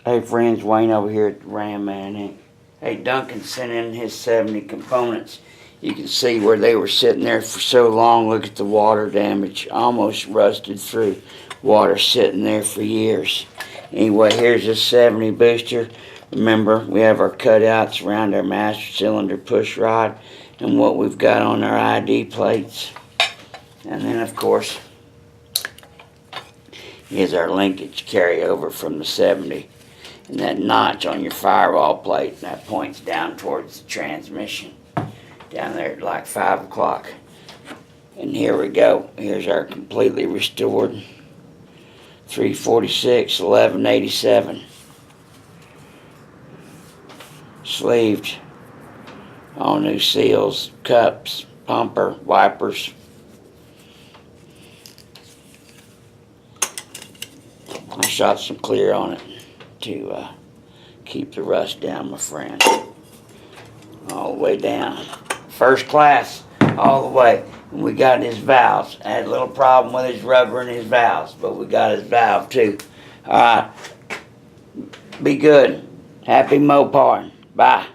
Hey friends, Wayne over here at the Ram Man Inc. Hey, Duncan sent in his 70 components. You can see where they were sitting there for so long. Look at the water damage, almost rusted through. Water sitting there for years. Anyway, here's this 70 booster. Remember, we have our cutouts around our master cylinder push rod and what we've got on our ID plates. And then, of course, here's our linkage carryover from the 70. And that notch on your firewall plate, that points down towards the transmission. Down there at like 5 o'clock. And here we go. Here's our completely restored 346 1187. Sleeved. All new seals, cups, pumper, wipers. I shot some clear on it to keep the rust down, my friend. All the way down. First class, all the way. And we got his valves. I had a little problem with his rubber and his valves, but we got his valve too. Alright. Be good. Happy Mopar. Bye.